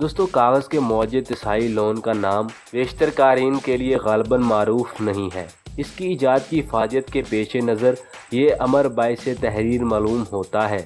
دوستو کاغذ کے موجے تسائی لون کا نام بیشتر قارئین کے لیے غالباً معروف نہیں ہے۔ اس کی ایجاد کی افادیت کے پیش نظر یہ امر باعث تحریر معلوم ہوتا ہے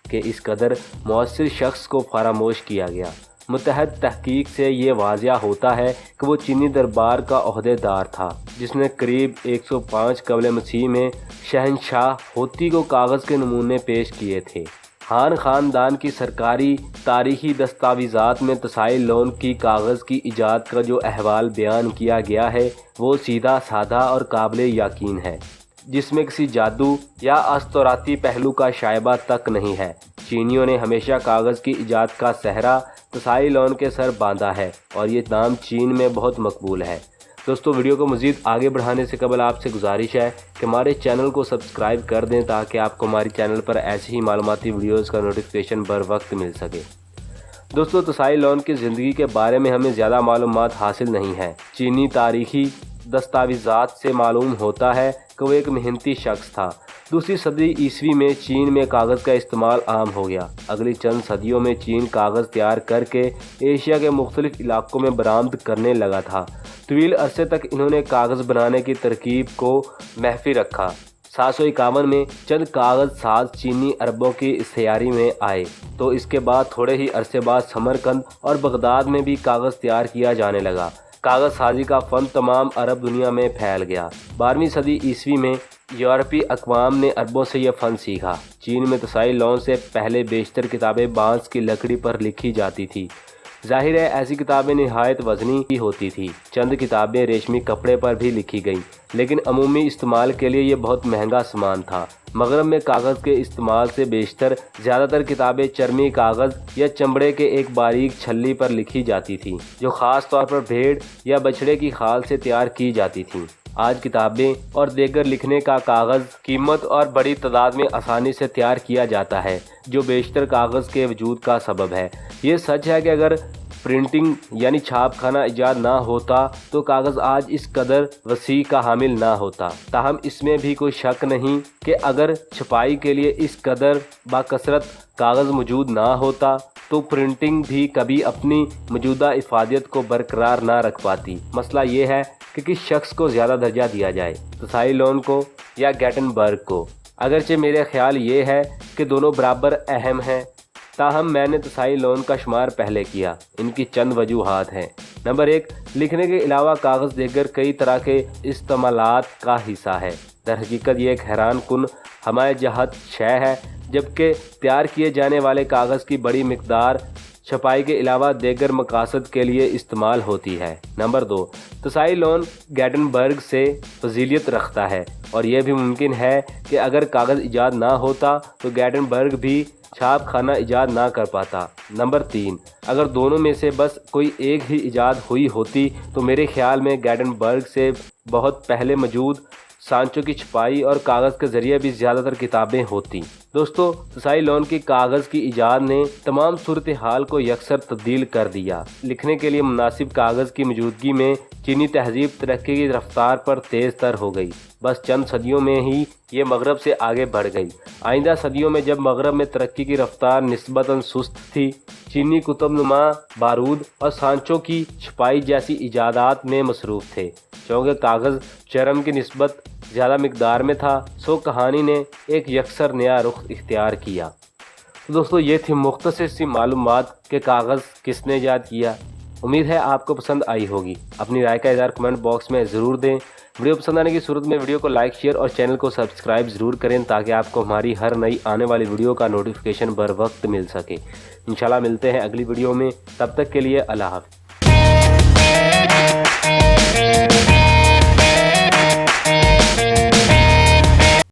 کہ اس قدر مؤثر شخص کو فراموش کیا گیا۔ متحد تحقیق سے یہ واضح ہوتا ہے کہ وہ چینی دربار کا عہدے دار تھا جس نے قریب 105 قبل مسیح میں شہنشاہ ہوتی کو کاغذ کے نمونے پیش کیے تھے۔ ہان خاندان کی سرکاری تاریخی دستاویزات میں تسائی لون کی کاغذ کی ایجاد کا جو احوال بیان کیا گیا ہے وہ سیدھا سادہ اور قابل یقین ہے، جس میں کسی جادو یا اسطوراتی پہلو کا شائبہ تک نہیں ہے۔ چینیوں نے ہمیشہ کاغذ کی ایجاد کا سہرا تسائی لون کے سر باندھا ہے اور یہ نام چین میں بہت مقبول ہے۔ دوستو ویڈیو کو مزید آگے بڑھانے سے قبل آپ سے گزارش ہے کہ ہمارے چینل کو سبسکرائب کر دیں تاکہ آپ کو ہماری چینل پر ایسی ہی معلوماتی ویڈیوز کا نوٹیفیکیشن بر وقت مل سکے۔ دوستو تسائی لون کی زندگی کے بارے میں ہمیں زیادہ معلومات حاصل نہیں ہیں۔ چینی تاریخی دستاویزات سے معلوم ہوتا ہے کہ وہ ایک محنتی شخص تھا۔ دوسری صدی عیسوی میں چین میں کاغذ کا استعمال عام ہو گیا۔ اگلی چند صدیوں میں چین کاغذ تیار کر کے ایشیا کے مختلف علاقوں میں برآمد کرنے لگا تھا۔ طویل عرصے تک انہوں نے کاغذ بنانے کی ترکیب کو محفوظ رکھا۔ 751 میں چند کاغذ ساز چینی عربوں کی استعاری میں آئے تو اس کے بعد تھوڑے ہی عرصے بعد سمرقند اور بغداد میں بھی کاغذ تیار کیا جانے لگا۔ کاغذ سازی کا فن تمام عرب دنیا میں پھیل گیا۔ 12ویں صدی عیسوی میں یورپی اقوام نے عربوں سے یہ فن سیکھا۔ چین میں تسائی لون سے پہلے بیشتر کتابیں بانس کی لکڑی پر لکھی جاتی تھی۔ ظاہر ہے ایسی کتابیں نہایت وزنی ہی ہوتی تھی۔ چند کتابیں ریشمی کپڑے پر بھی لکھی گئیں، لیکن عمومی استعمال کے لیے یہ بہت مہنگا سامان تھا۔ مغرب میں کاغذ کے استعمال سے بیشتر زیادہ تر کتابیں چرمی کاغذ یا چمڑے کے ایک باریک چھلی پر لکھی جاتی تھیں جو خاص طور پر بھیڑ یا بچھڑے کی خال سے تیار کی جاتی تھیں۔ آج کتابیں اور دیگر لکھنے کا کاغذ قیمت اور بڑی تعداد میں آسانی سے تیار کیا جاتا ہے جو بیشتر کاغذ کے وجود کا سبب ہے۔ یہ سچ ہے کہ اگر پرنٹنگ یعنی چھاپ خانہ ایجاد نہ ہوتا تو کاغذ آج اس قدر وسیع کا حامل نہ ہوتا۔ تاہم اس میں بھی کوئی شک نہیں کہ اگر چھپائی کے لیے اس قدر باکثرت کاغذ موجود نہ ہوتا تو پرنٹنگ بھی کبھی اپنی موجودہ افادیت کو برقرار نہ رکھ پاتی۔ مسئلہ یہ ہے کہ کس شخص کو زیادہ درجہ دیا جائے، تسائی لون کو یا گیٹنبرگ کو۔ اگرچہ میرے خیال یہ ہے کہ دونوں برابر اہم ہیں، تاہم میں نے تسائی لون کا شمار پہلے کیا۔ ان کی چند وجوہات ہیں۔ نمبر 1، لکھنے کے علاوہ کاغذ دیگر کئی طرح کے استعمالات کا حصہ ہے۔ در حقیقت یہ ایک حیران کن ہمہ جہت شے ہے، جبکہ تیار کیے جانے والے کاغذ کی بڑی مقدار چھپائی کے علاوہ دیگر مقاصد کے لیے استعمال ہوتی ہے۔ نمبر 2، تسائی لون گیٹنبرگ سے فضیلت رکھتا ہے اور یہ بھی ممکن ہے کہ اگر کاغذ ایجاد نہ ہوتا تو گیٹنبرگ بھی چھاپ خانہ ایجاد نہ کر پاتا۔ نمبر 3، اگر دونوں میں سے بس کوئی ایک ہی ایجاد ہوئی ہوتی تو میرے خیال میں گیٹنبرگ سے بہت پہلے موجود سانچوں کی چھپائی اور کاغذ کے ذریعے بھی زیادہ تر کتابیں ہوتی۔ دوستو تسائی لون کی کاغذ کی ایجاد نے تمام صورتحال کو یکسر تبدیل کر دیا۔ لکھنے کے لیے مناسب کاغذ کی موجودگی میں چینی تہذیب ترقی کی رفتار پر تیز تر ہو گئی۔ بس چند صدیوں میں ہی یہ مغرب سے آگے بڑھ گئی۔ آئندہ صدیوں میں جب مغرب میں ترقی کی رفتار نسبتاً سست تھی، چینی کتب نما بارود اور سانچوں کی چھپائی جیسی ایجادات میں مصروف تھے۔ چونکہ کاغذ چرم کی نسبت زیادہ مقدار میں تھا، سو کہانی نے ایک یکسر نیا رخ اختیار کیا۔ تو دوستو یہ تھی مختصر سی معلومات کہ کاغذ کس نے ایجاد کیا۔ امید ہے آپ کو پسند آئی ہوگی۔ اپنی رائے کا اظہار کمنٹ باکس میں ضرور دیں۔ ویڈیو پسند آنے کی صورت میں ویڈیو کو لائک، شیئر اور چینل کو سبسکرائب ضرور کریں تاکہ آپ کو ہماری ہر نئی آنے والی ویڈیو کا نوٹیفیکیشن بر وقت مل سکے۔ انشاءاللہ ملتے ہیں اگلی ویڈیو میں، تب تک کے لیے اللہ حافظ۔